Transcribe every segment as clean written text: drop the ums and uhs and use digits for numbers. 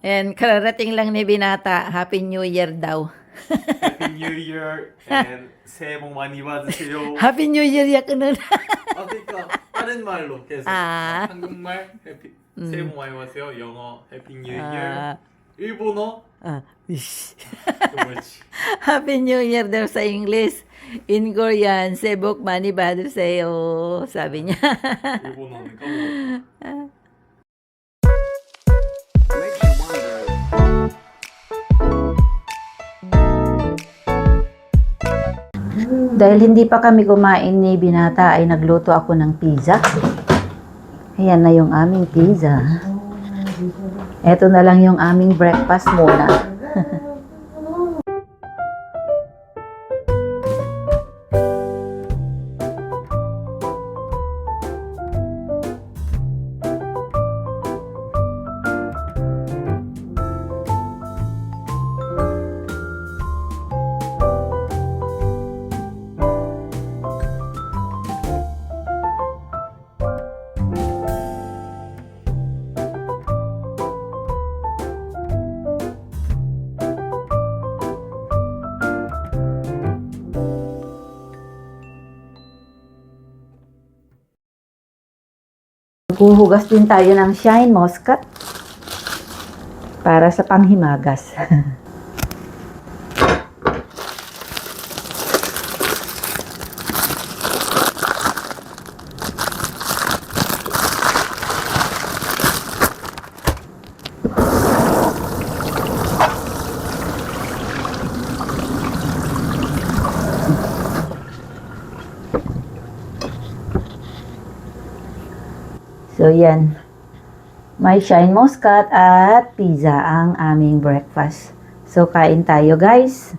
And kararating lang ni Binata, Happy New Year daw. Happy New Year and 새해 복 많이 받으세요. Happy New Year 야ku는. 그러니까 다른 말로 계속 한국말 새해 복 많이 받으세요. 영어 Happy New Year. 일본어 Ish. 뭐지? Happy New Year daw sa English. In Korean, sebok mani baduseo, sabi niya. 일본어는 까먹었다. Dahil hindi pa kami kumain ni Binata, ay nagluto ako ng pizza. Ayan na yung aming pizza. Ito na lang yung aming breakfast muna. Huhugas din tayo ng shine muscat para sa panghimagas. So, yan. May shine muscat at pizza ang aming breakfast. So, kain tayo, guys.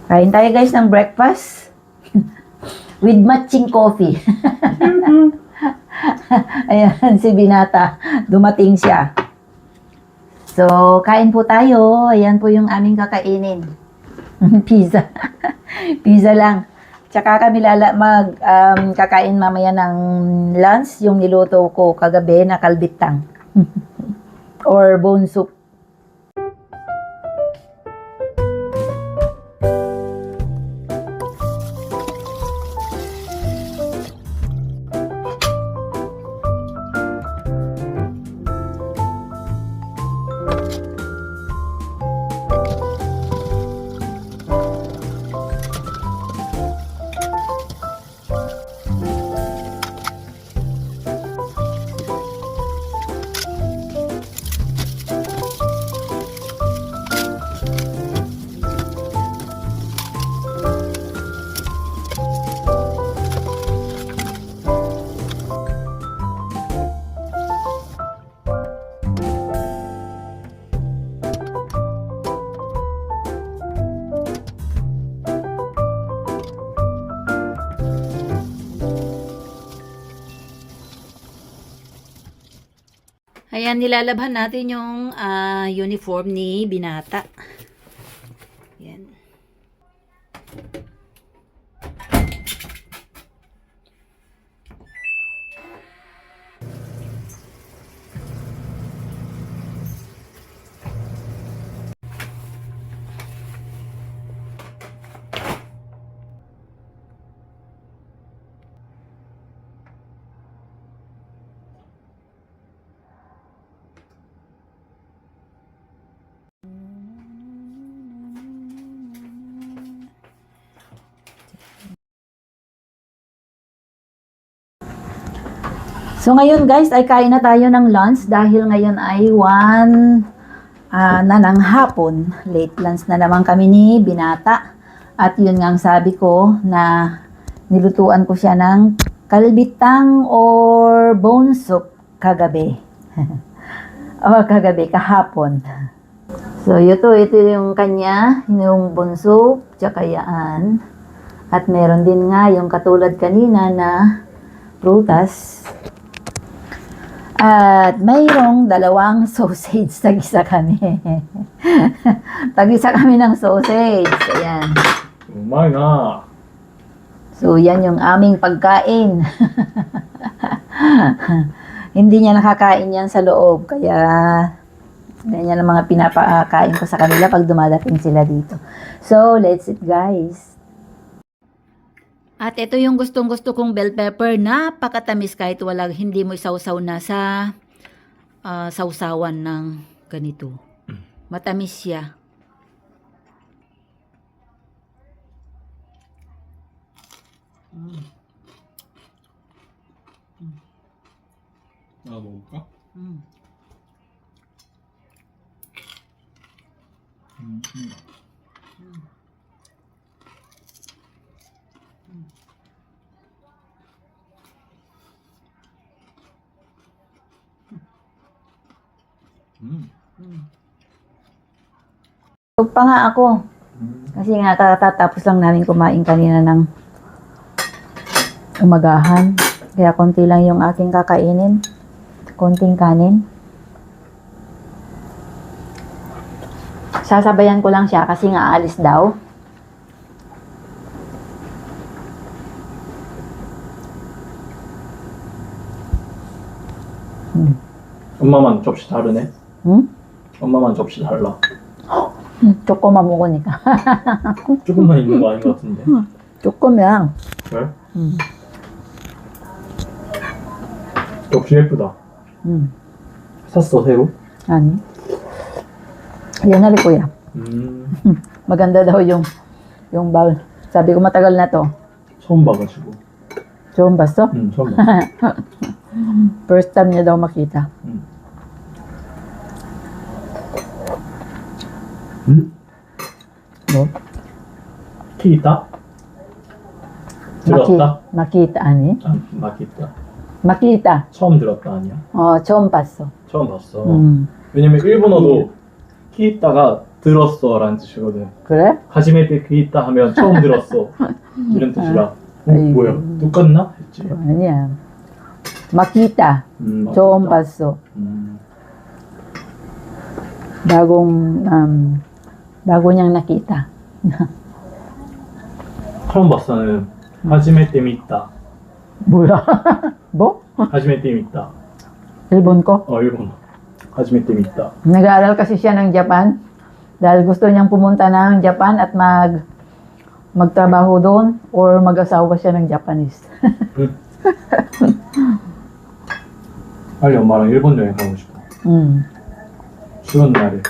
Kain tayo, guys, ng breakfast. With matching coffee. Ayan, si Binata. Dumating siya. So, kain po tayo. Ayan po yung aming kakainin. Pizza. Pizza lang. Tsaka kami kakain mamaya ng lunch, yung niluto ko kagabi na kalbitang. Or bone soup. Ayan, nilalabhan natin yung uniform ni Binata. Ayan. So ngayon guys ay kain na tayo ng lunch dahil ngayon ay 1 na ng hapon. Late lunch na naman kami ni Binata. At yun nga ang sabi ko na nilutuan ko siya ng kalbitang or bone soup kagabi. O kagabi, kahapon. So ito yung kanya, yung bone soup, tsaka yan. At meron din nga yung katulad kanina na prutas. At mayroong 2 sausage. Tag-isa kami. Tag-isa kami ng sausage. Ayan. umay na. So, yan yung aming pagkain. Hindi niya nakakain yan sa loob. Kaya, Ganyan ang mga pinapakain ko sa kanila pag dumadating sila dito. So, let's eat guys. At ito yung gustong-gusto kong bell pepper. Napakatamis kahit hindi mo isawsaw na sa sausawan ng ganito. Matamis siya. 나 먹을까? 음. Tulog pa nga ako. Kasi nga katatapos lang namin kumain kanina ng umagahan. Kaya konti lang yung aking kakainin. Konting kanin. Sasabayan ko lang siya kasi nga aalis daw. 엄마만 접시 다르네. 응? 엄마만 접시 달라. 조금만 먹으니까. 조금만 있는 거 아닌 것 같은데. 조금이야. 왜? 응. 접시 예쁘다. 응. 샀어 새로? 아니. Yan na rin kuya. Maganda daw yung bowl. Sabi ko matagal na to. 처음 봐가지고. 처음 봤어? 응 처음 봤어. First time niya daw makita. 뭐? 키다? 들었다? Makita 아니? 아, 막있다. Makita. 처음 들었다 아니야? 처음 봤어. 처음 봤어. 음. 왜냐면 일본어도 키있다가 들었어라는 뜻이거든. 그래? 하지메테 키있다 하면 처음 들었어 이런 뜻이라. 아이고. 뭐야 똑같나? 했지. 아니야. Makita. 처음 막있다. 봤어. Bago niyang nakita. 처음 봤어는 하지메테 미다. 뭐야? 뭐? 하지메테 미다. Ilbon ko? 일본어. 하지메테 미다. Nag-aaral kasi siya ng Japan dahil gusto niyang pumunta ng Japan at magtrabaho doon or mag-asawa siya ng Japanese. 빨리 엄마랑 일본 여행 가고 싶어. 추운 날에.